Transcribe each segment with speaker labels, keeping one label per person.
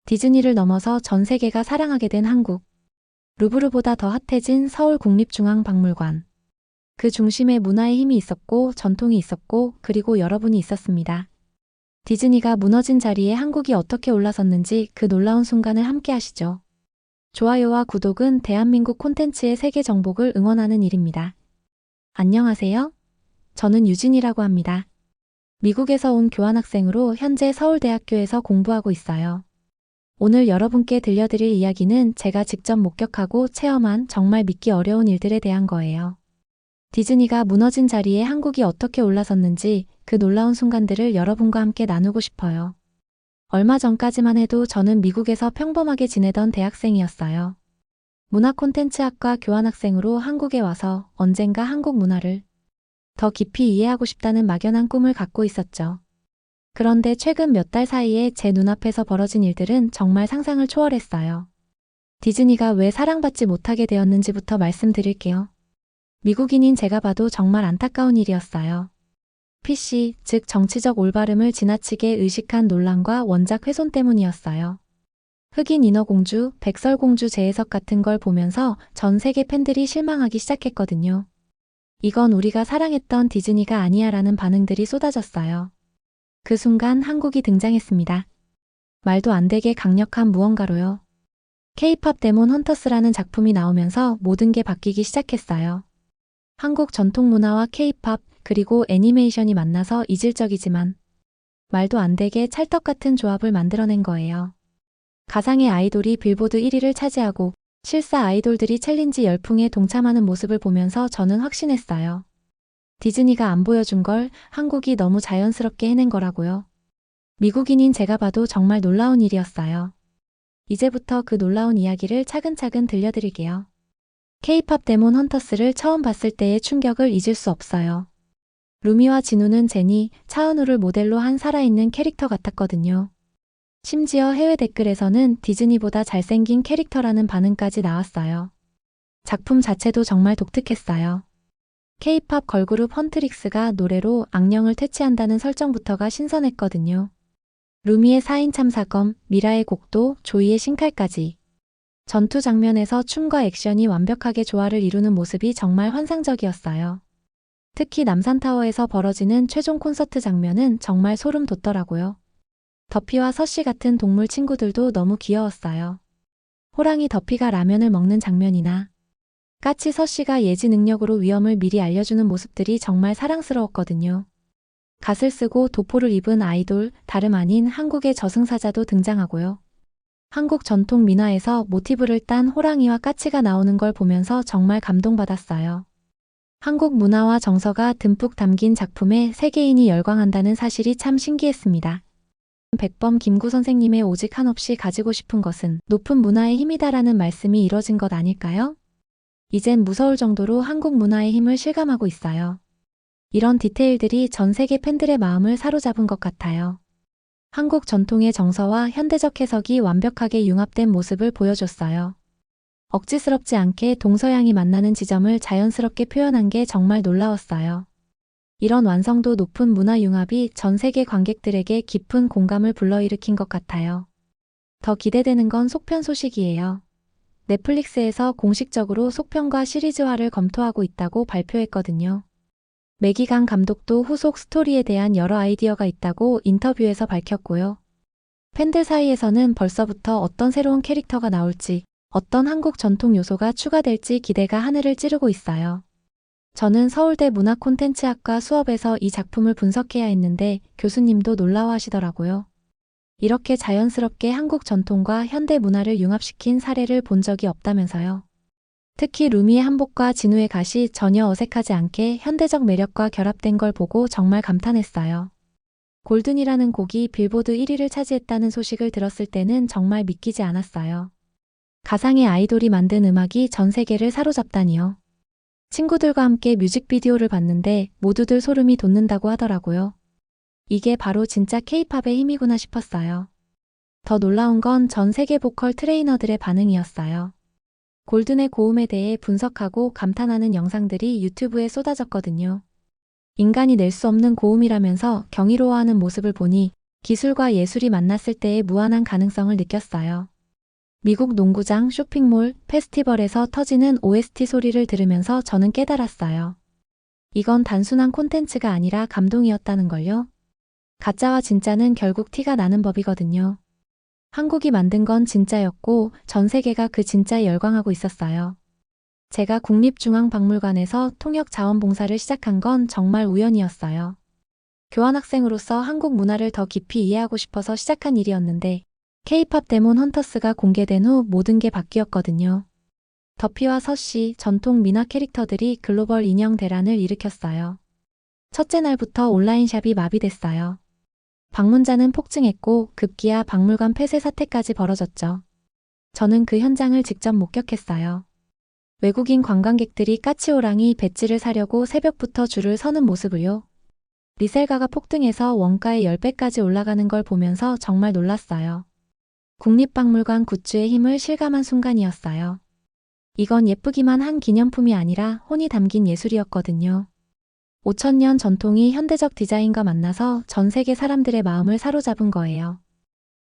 Speaker 1: 디즈니를 넘어서 전 세계가 사랑하게 된 한국. 루브르보다 더 핫해진 서울국립중앙박물관. 그 중심에 문화의 힘이 있었고 전통이 있었고 그리고 여러분이 있었습니다. 디즈니가 무너진 자리에 한국이 어떻게 올라섰는지 그 놀라운 순간을 함께 하시죠. 좋아요와 구독은 대한민국 콘텐츠의 세계 정복을 응원하는 일입니다. 안녕하세요. 저는 유진이라고 합니다. 미국에서 온 교환학생으로 현재 서울대학교에서 공부하고 있어요. 오늘 여러분께 들려드릴 이야기는 제가 직접 목격하고 체험한 정말 믿기 어려운 일들에 대한 거예요. 디즈니가 무너진 자리에 한국이 어떻게 올라섰는지 그 놀라운 순간들을 여러분과 함께 나누고 싶어요. 얼마 전까지만 해도 저는 미국에서 평범하게 지내던 대학생이었어요. 문화 콘텐츠학과 교환학생으로 한국에 와서 언젠가 한국 문화를 더 깊이 이해하고 싶다는 막연한 꿈을 갖고 있었죠. 그런데 최근 몇 달 사이에 제 눈앞에서 벌어진 일들은 정말 상상을 초월했어요. 디즈니가 왜 사랑받지 못하게 되었는지부터 말씀드릴게요. 미국인인 제가 봐도 정말 안타까운 일이었어요. PC, 즉 정치적 올바름을 지나치게 의식한 논란과 원작 훼손 때문이었어요. 흑인 인어공주, 백설공주 재해석 같은 걸 보면서 전 세계 팬들이 실망하기 시작했거든요. 이건 우리가 사랑했던 디즈니가 아니야 라는 반응들이 쏟아졌어요. 그 순간 한국이 등장했습니다. 말도 안 되게 강력한 무언가로요. K-팝 데몬 헌터스라는 작품이 나오면서 모든 게 바뀌기 시작했어요. 한국 전통 문화와 K-팝 그리고 애니메이션이 만나서 이질적이지만 말도 안 되게 찰떡 같은 조합을 만들어낸 거예요. 가상의 아이돌이 빌보드 1위를 차지하고 실사 아이돌들이 챌린지 열풍에 동참하는 모습을 보면서 저는 확신했어요. 디즈니가 안 보여준 걸 한국이 너무 자연스럽게 해낸 거라고요. 미국인인 제가 봐도 정말 놀라운 일이었어요. 이제부터 그 놀라운 이야기를 차근차근 들려드릴게요. K-팝 데몬 헌터스를 처음 봤을 때의 충격을 잊을 수 없어요. 루미와 진우는 제니, 차은우를 모델로 한 살아있는 캐릭터 같았거든요. 심지어 해외 댓글에서는 디즈니보다 잘생긴 캐릭터라는 반응까지 나왔어요. 작품 자체도 정말 독특했어요. K-팝 걸그룹 헌트릭스가 노래로 악령을 퇴치한다는 설정부터가 신선했거든요. 루미의 4인 참사검, 미라의 곡도, 조이의 신칼까지. 전투 장면에서 춤과 액션이 완벽하게 조화를 이루는 모습이 정말 환상적이었어요. 특히 남산타워에서 벌어지는 최종 콘서트 장면은 정말 소름 돋더라고요. 더피와 서시 같은 동물 친구들도 너무 귀여웠어요. 호랑이 더피가 라면을 먹는 장면이나 까치 서씨가 예지 능력으로 위험을 미리 알려주는 모습들이 정말 사랑스러웠거든요. 갓을 쓰고 도포를 입은 아이돌, 다름 아닌 한국의 저승사자도 등장하고요. 한국 전통 민화에서 모티브를 딴 호랑이와 까치가 나오는 걸 보면서 정말 감동받았어요. 한국 문화와 정서가 듬뿍 담긴 작품에 세계인이 열광한다는 사실이 참 신기했습니다. 백범 김구 선생님의 오직 한없이 가지고 싶은 것은 높은 문화의 힘이다라는 말씀이 이뤄진 것 아닐까요? 이젠 무서울 정도로 한국 문화의 힘을 실감하고 있어요. 이런 디테일들이 전 세계 팬들의 마음을 사로잡은 것 같아요. 한국 전통의 정서와 현대적 해석이 완벽하게 융합된 모습을 보여줬어요. 억지스럽지 않게 동서양이 만나는 지점을 자연스럽게 표현한 게 정말 놀라웠어요. 이런 완성도 높은 문화 융합이 전 세계 관객들에게 깊은 공감을 불러일으킨 것 같아요. 더 기대되는 건 속편 소식이에요. 넷플릭스에서 공식적으로 속편과 시리즈화를 검토하고 있다고 발표했거든요. 매기강 감독도 후속 스토리에 대한 여러 아이디어가 있다고 인터뷰에서 밝혔고요. 팬들 사이에서는 벌써부터 어떤 새로운 캐릭터가 나올지, 어떤 한국 전통 요소가 추가될지 기대가 하늘을 찌르고 있어요. 저는 서울대 문화콘텐츠학과 수업에서 이 작품을 분석해야 했는데 교수님도 놀라워하시더라고요. 이렇게 자연스럽게 한국 전통과 현대 문화를 융합시킨 사례를 본 적이 없다면서요. 특히 루미의 한복과 진우의 갓이 전혀 어색하지 않게 현대적 매력과 결합된 걸 보고 정말 감탄했어요. 골든이라는 곡이 빌보드 1위를 차지했다는 소식을 들었을 때는 정말 믿기지 않았어요. 가상의 아이돌이 만든 음악이 전 세계를 사로잡다니요. 친구들과 함께 뮤직비디오를 봤는데 모두들 소름이 돋는다고 하더라고요. 이게 바로 진짜 K-팝의 힘이구나 싶었어요. 더 놀라운 건 전 세계 보컬 트레이너들의 반응이었어요. 골든의 고음에 대해 분석하고 감탄하는 영상들이 유튜브에 쏟아졌거든요. 인간이 낼 수 없는 고음이라면서 경이로워하는 모습을 보니 기술과 예술이 만났을 때의 무한한 가능성을 느꼈어요. 미국 농구장, 쇼핑몰, 페스티벌에서 터지는 OST 소리를 들으면서 저는 깨달았어요. 이건 단순한 콘텐츠가 아니라 감동이었다는 걸요. 가짜와 진짜는 결국 티가 나는 법이거든요. 한국이 만든 건 진짜였고 전 세계가 그 진짜에 열광하고 있었어요. 제가 국립중앙박물관에서 통역자원봉사를 시작한 건 정말 우연이었어요. 교환학생으로서 한국 문화를 더 깊이 이해하고 싶어서 시작한 일이었는데 K-팝 데몬 헌터스가 공개된 후 모든 게 바뀌었거든요. 더피와 서씨, 전통 민화 캐릭터들이 글로벌 인형 대란을 일으켰어요. 첫째 날부터 온라인샵이 마비됐어요. 방문자는 폭증했고 급기야 박물관 폐쇄 사태까지 벌어졌죠. 저는 그 현장을 직접 목격했어요. 외국인 관광객들이 까치호랑이 배지를 사려고 새벽부터 줄을 서는 모습을요. 리셀가가 폭등해서 원가의 10배까지 올라가는 걸 보면서 정말 놀랐어요. 국립박물관 굿즈의 힘을 실감한 순간이었어요. 이건 예쁘기만 한 기념품이 아니라 혼이 담긴 예술이었거든요. 5000년 전통이 현대적 디자인과 만나서 전 세계 사람들의 마음을 사로잡은 거예요.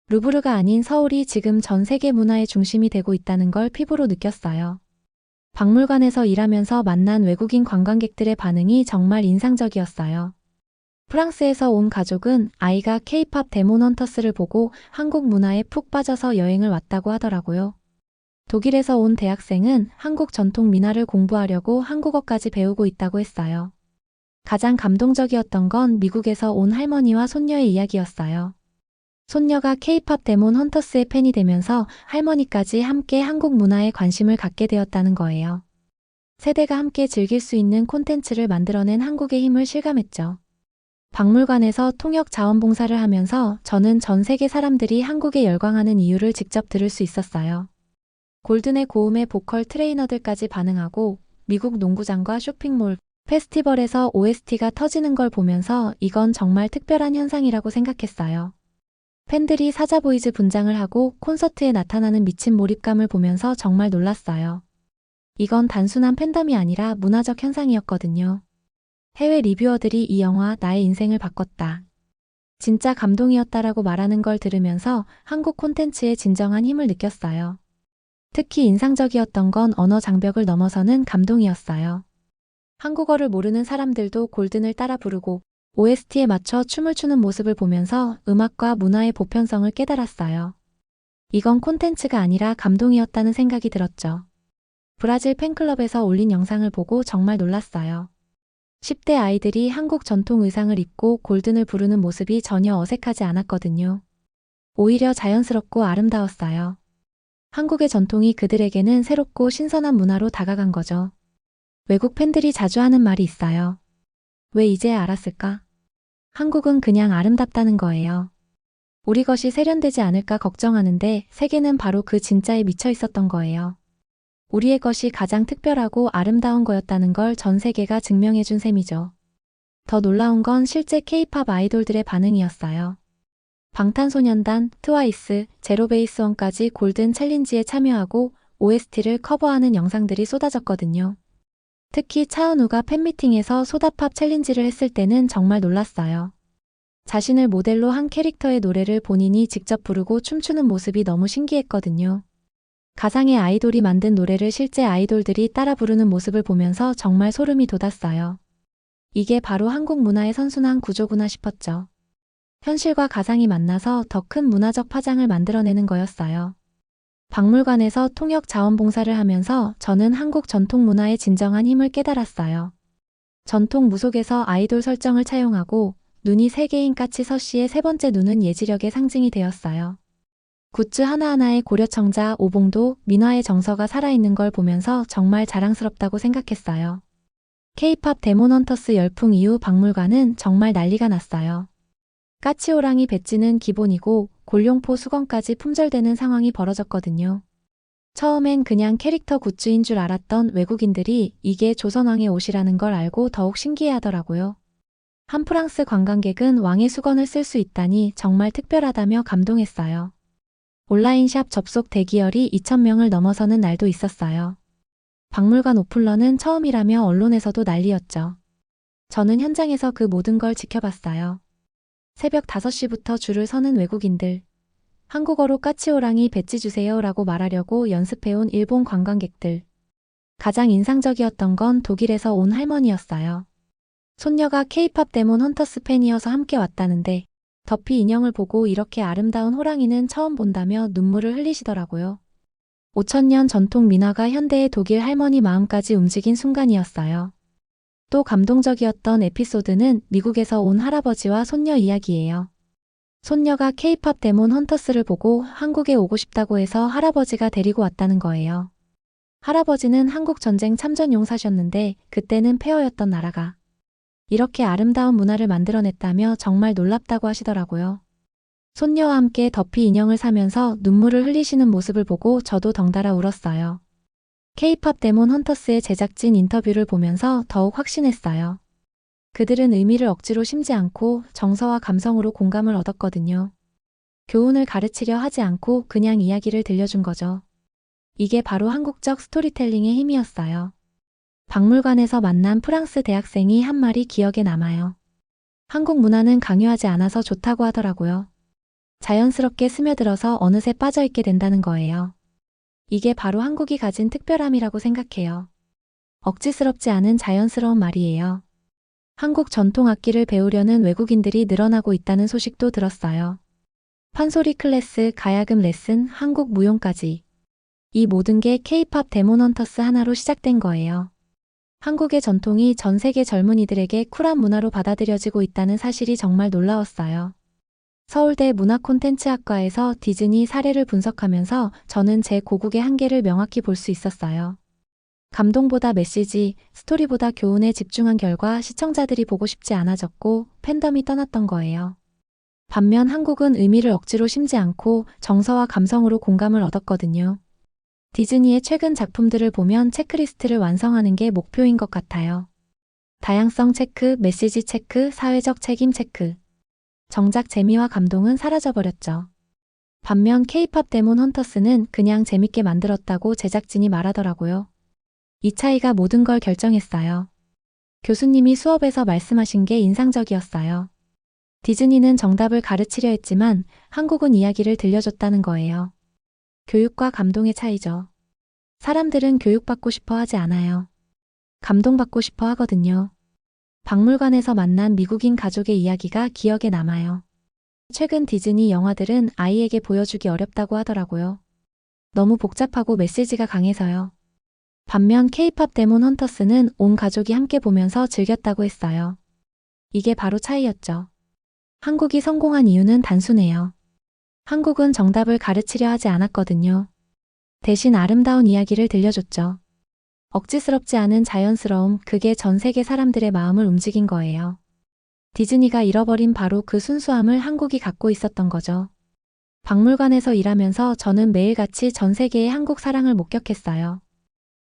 Speaker 1: 루브르가 아닌 서울이 지금 전 세계 문화의 중심이 되고 있다는 걸 피부로 느꼈어요. 박물관에서 일하면서 만난 외국인 관광객들의 반응이 정말 인상적이었어요. 프랑스에서 온 가족은 아이가 K-팝 데몬 헌터스를 보고 한국 문화에 푹 빠져서 여행을 왔다고 하더라고요. 독일에서 온 대학생은 한국 전통 민화를 공부하려고 한국어까지 배우고 있다고 했어요. 가장 감동적이었던 건 미국에서 온 할머니와 손녀의 이야기였어요. 손녀가 K-팝 데몬 헌터스의 팬이 되면서 할머니까지 함께 한국 문화에 관심을 갖게 되었다는 거예요. 세대가 함께 즐길 수 있는 콘텐츠를 만들어낸 한국의 힘을 실감했죠. 박물관에서 통역 자원봉사를 하면서 저는 전 세계 사람들이 한국에 열광하는 이유를 직접 들을 수 있었어요. 골든의 고음에 보컬 트레이너들까지 반응하고 미국 농구장과 쇼핑몰, 페스티벌에서 OST가 터지는 걸 보면서 이건 정말 특별한 현상이라고 생각했어요. 팬들이 사자보이즈 분장을 하고 콘서트에 나타나는 미친 몰입감을 보면서 정말 놀랐어요. 이건 단순한 팬덤이 아니라 문화적 현상이었거든요. 해외 리뷰어들이 이 영화 나의 인생을 바꿨다. 진짜 감동이었다라고 말하는 걸 들으면서 한국 콘텐츠의 진정한 힘을 느꼈어요. 특히 인상적이었던 건 언어 장벽을 넘어서는 감동이었어요. 한국어를 모르는 사람들도 골든을 따라 부르고 OST에 맞춰 춤을 추는 모습을 보면서 음악과 문화의 보편성을 깨달았어요. 이건 콘텐츠가 아니라 감동이었다는 생각이 들었죠. 브라질 팬클럽에서 올린 영상을 보고 정말 놀랐어요. 10대 아이들이 한국 전통 의상을 입고 골든을 부르는 모습이 전혀 어색하지 않았거든요. 오히려 자연스럽고 아름다웠어요. 한국의 전통이 그들에게는 새롭고 신선한 문화로 다가간 거죠. 외국 팬들이 자주 하는 말이 있어요. 왜 이제야 알았을까? 한국은 그냥 아름답다는 거예요. 우리 것이 세련되지 않을까 걱정하는데 세계는 바로 그 진짜에 미쳐 있었던 거예요. 우리의 것이 가장 특별하고 아름다운 거였다는 걸 전 세계가 증명해준 셈이죠. 더 놀라운 건 실제 K-팝 아이돌들의 반응이었어요. 방탄소년단, 트와이스, 제로베이스원까지 골든 챌린지에 참여하고 OST를 커버하는 영상들이 쏟아졌거든요. 특히 차은우가 팬미팅에서 소다팝 챌린지를 했을 때는 정말 놀랐어요. 자신을 모델로 한 캐릭터의 노래를 본인이 직접 부르고 춤추는 모습이 너무 신기했거든요. 가상의 아이돌이 만든 노래를 실제 아이돌들이 따라 부르는 모습을 보면서 정말 소름이 돋았어요. 이게 바로 한국 문화의 선순환 구조구나 싶었죠. 현실과 가상이 만나서 더 큰 문화적 파장을 만들어내는 거였어요. 박물관에서 통역 자원봉사를 하면서 저는 한국 전통 문화의 진정한 힘을 깨달았어요. 전통 무속에서 아이돌 설정을 차용하고 눈이 세 개인 까치 서씨의 세 번째 눈은 예지력의 상징이 되었어요. 굿즈 하나하나에 고려청자, 오봉도, 민화의 정서가 살아있는 걸 보면서 정말 자랑스럽다고 생각했어요. K-팝 데몬 헌터스 열풍 이후 박물관은 정말 난리가 났어요. 까치호랑이 배지는 기본이고 골룡포 수건까지 품절되는 상황이 벌어졌거든요. 처음엔 그냥 캐릭터 굿즈인 줄 알았던 외국인들이 이게 조선왕의 옷이라는 걸 알고 더욱 신기해하더라고요. 한 프랑스 관광객은 왕의 수건을 쓸 수 있다니 정말 특별하다며 감동했어요. 온라인 샵 접속 대기열이 2,000명을 넘어서는 날도 있었어요. 박물관 오픈런은 처음이라며 언론에서도 난리였죠. 저는 현장에서 그 모든 걸 지켜봤어요. 새벽 5시부터 줄을 서는 외국인들. 한국어로 까치호랑이 배지 주세요 라고 말하려고 연습해온 일본 관광객들. 가장 인상적이었던 건 독일에서 온 할머니였어요. 손녀가 케이팝 데몬 헌터스 팬이어서 함께 왔다는데 더피 인형을 보고 이렇게 아름다운 호랑이는 처음 본다며 눈물을 흘리시더라고요. 5000년 전통 민화가 현대의 독일 할머니 마음까지 움직인 순간이었어요. 또 감동적이었던 에피소드는 미국에서 온 할아버지와 손녀 이야기예요. 손녀가 케이팝 데몬 헌터스를 보고 한국에 오고 싶다고 해서 할아버지가 데리고 왔다는 거예요. 할아버지는 한국 전쟁 참전 용사셨는데 그때는 폐허였던 나라가 이렇게 아름다운 문화를 만들어냈다며 정말 놀랍다고 하시더라고요. 손녀와 함께 더피 인형을 사면서 눈물을 흘리시는 모습을 보고 저도 덩달아 울었어요. 케이팝 데몬 헌터스의 제작진 인터뷰를 보면서 더욱 확신했어요. 그들은 의미를 억지로 심지 않고 정서와 감성으로 공감을 얻었거든요. 교훈을 가르치려 하지 않고 그냥 이야기를 들려준 거죠. 이게 바로 한국적 스토리텔링의 힘이었어요. 박물관에서 만난 프랑스 대학생이 한 말이 기억에 남아요. 한국 문화는 강요하지 않아서 좋다고 하더라고요. 자연스럽게 스며들어서 어느새 빠져있게 된다는 거예요. 이게 바로 한국이 가진 특별함이라고 생각해요. 억지스럽지 않은 자연스러운 말이에요. 한국 전통 악기를 배우려는 외국인들이 늘어나고 있다는 소식도 들었어요. 판소리 클래스, 가야금 레슨, 한국 무용까지. 이 모든 게 케이팝 데몬 헌터스 하나로 시작된 거예요. 한국의 전통이 전 세계 젊은이들에게 쿨한 문화로 받아들여지고 있다는 사실이 정말 놀라웠어요. 서울대 문화콘텐츠학과에서 디즈니 사례를 분석하면서 저는 제 고국의 한계를 명확히 볼 수 있었어요. 감동보다 메시지, 스토리보다 교훈에 집중한 결과 시청자들이 보고 싶지 않아졌고 팬덤이 떠났던 거예요. 반면 한국은 의미를 억지로 심지 않고 정서와 감성으로 공감을 얻었거든요. 디즈니의 최근 작품들을 보면 체크리스트를 완성하는 게 목표인 것 같아요. 다양성 체크, 메시지 체크, 사회적 책임 체크. 정작 재미와 감동은 사라져버렸죠. 반면 케이팝 데몬 헌터스는 그냥 재밌게 만들었다고 제작진이 말하더라고요. 이 차이가 모든 걸 결정했어요. 교수님이 수업에서 말씀하신 게 인상적이었어요. 디즈니는 정답을 가르치려 했지만 한국은 이야기를 들려줬다는 거예요. 교육과 감동의 차이죠. 사람들은 교육받고 싶어 하지 않아요. 감동받고 싶어 하거든요. 박물관에서 만난 미국인 가족의 이야기가 기억에 남아요. 최근 디즈니 영화들은 아이에게 보여주기 어렵다고 하더라고요. 너무 복잡하고 메시지가 강해서요. 반면 케이팝 데몬 헌터스는 온 가족이 함께 보면서 즐겼다고 했어요. 이게 바로 차이였죠. 한국이 성공한 이유는 단순해요. 한국은 정답을 가르치려 하지 않았거든요. 대신 아름다운 이야기를 들려줬죠. 억지스럽지 않은 자연스러움, 그게 전 세계 사람들의 마음을 움직인 거예요. 디즈니가 잃어버린 바로 그 순수함을 한국이 갖고 있었던 거죠. 박물관에서 일하면서 저는 매일같이 전 세계의 한국 사랑을 목격했어요.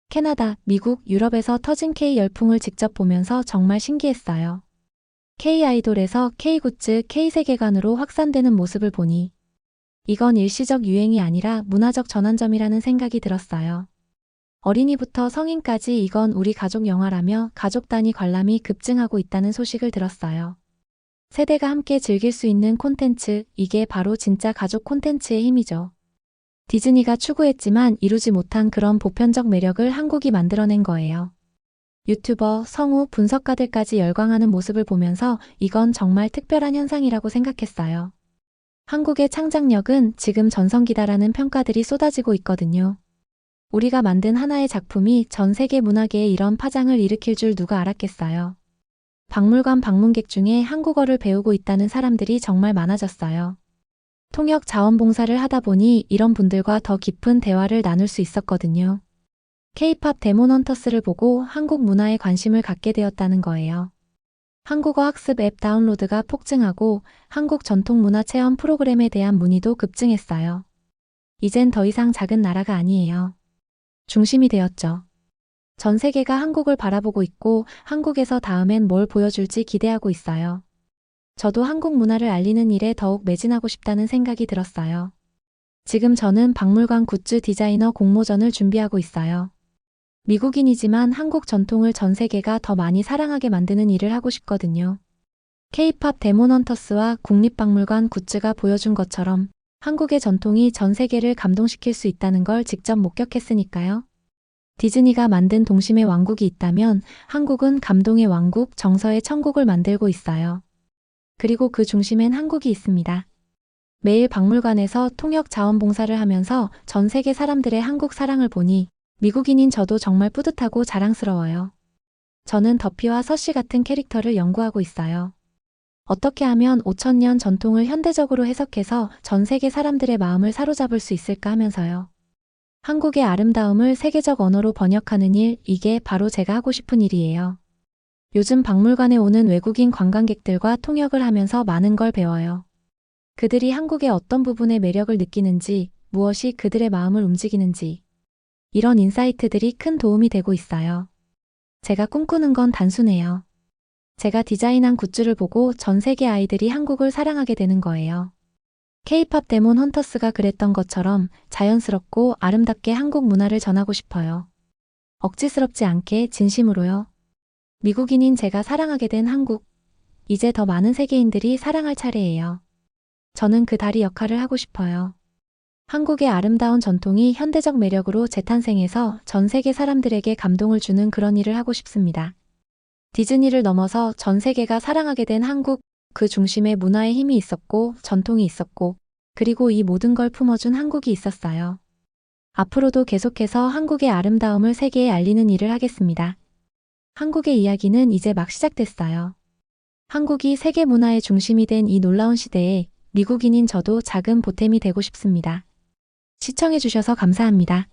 Speaker 1: 캐나다, 미국, 유럽에서 터진 K 열풍을 직접 보면서 정말 신기했어요. K-아이돌에서 K-굿즈, K-세계관으로 확산되는 모습을 보니 이건 일시적 유행이 아니라 문화적 전환점이라는 생각이 들었어요. 어린이부터 성인까지 이건 우리 가족 영화라며 가족 단위 관람이 급증하고 있다는 소식을 들었어요. 세대가 함께 즐길 수 있는 콘텐츠, 이게 바로 진짜 가족 콘텐츠의 힘이죠. 디즈니가 추구했지만 이루지 못한 그런 보편적 매력을 한국이 만들어낸 거예요. 유튜버, 성우, 분석가들까지 열광하는 모습을 보면서 이건 정말 특별한 현상이라고 생각했어요. 한국의 창작력은 지금 전성기다라는 평가들이 쏟아지고 있거든요. 우리가 만든 하나의 작품이 전 세계 문화계에 이런 파장을 일으킬 줄 누가 알았겠어요. 박물관 방문객 중에 한국어를 배우고 있다는 사람들이 정말 많아졌어요. 통역 자원봉사를 하다 보니 이런 분들과 더 깊은 대화를 나눌 수 있었거든요. K-팝 데몬 헌터스를 보고 한국 문화에 관심을 갖게 되었다는 거예요. 한국어 학습 앱 다운로드가 폭증하고 한국 전통 문화 체험 프로그램에 대한 문의도 급증했어요. 이젠 더 이상 작은 나라가 아니에요. 중심이 되었죠. 전 세계가 한국을 바라보고 있고 한국에서 다음엔 뭘 보여줄지 기대하고 있어요. 저도 한국 문화를 알리는 일에 더욱 매진하고 싶다는 생각이 들었어요. 지금 저는 박물관 굿즈 디자이너 공모전을 준비하고 있어요. 미국인이지만 한국 전통을 전 세계가 더 많이 사랑하게 만드는 일을 하고 싶거든요. K-팝 데몬 헌터스와 국립박물관 굿즈가 보여준 것처럼 한국의 전통이 전 세계를 감동시킬 수 있다는 걸 직접 목격했으니까요. 디즈니가 만든 동심의 왕국이 있다면 한국은 감동의 왕국, 정서의 천국을 만들고 있어요. 그리고 그 중심엔 한국이 있습니다. 매일 박물관에서 통역 자원봉사를 하면서 전 세계 사람들의 한국 사랑을 보니 미국인인 저도 정말 뿌듯하고 자랑스러워요. 저는 더피와 서시 같은 캐릭터를 연구하고 있어요. 어떻게 하면 5,000년 전통을 현대적으로 해석해서 전 세계 사람들의 마음을 사로잡을 수 있을까 하면서요. 한국의 아름다움을 세계적 언어로 번역하는 일, 이게 바로 제가 하고 싶은 일이에요. 요즘 박물관에 오는 외국인 관광객들과 통역을 하면서 많은 걸 배워요. 그들이 한국의 어떤 부분의 매력을 느끼는지, 무엇이 그들의 마음을 움직이는지, 이런 인사이트들이 큰 도움이 되고 있어요. 제가 꿈꾸는 건 단순해요. 제가 디자인한 굿즈를 보고 전 세계 아이들이 한국을 사랑하게 되는 거예요. K-팝 데몬 헌터스가 그랬던 것처럼 자연스럽고 아름답게 한국 문화를 전하고 싶어요. 억지스럽지 않게 진심으로요. 미국인인 제가 사랑하게 된 한국. 이제 더 많은 세계인들이 사랑할 차례예요. 저는 그 다리 역할을 하고 싶어요. 한국의 아름다운 전통이 현대적 매력으로 재탄생해서 전 세계 사람들에게 감동을 주는 그런 일을 하고 싶습니다. 디즈니를 넘어서 전 세계가 사랑하게 된 한국, 그 중심에 문화의 힘이 있었고 전통이 있었고 그리고 이 모든 걸 품어준 한국이 있었어요. 앞으로도 계속해서 한국의 아름다움을 세계에 알리는 일을 하겠습니다. 한국의 이야기는 이제 막 시작됐어요. 한국이 세계 문화의 중심이 된 이 놀라운 시대에 미국인인 저도 작은 보탬이 되고 싶습니다. 시청해주셔서 감사합니다.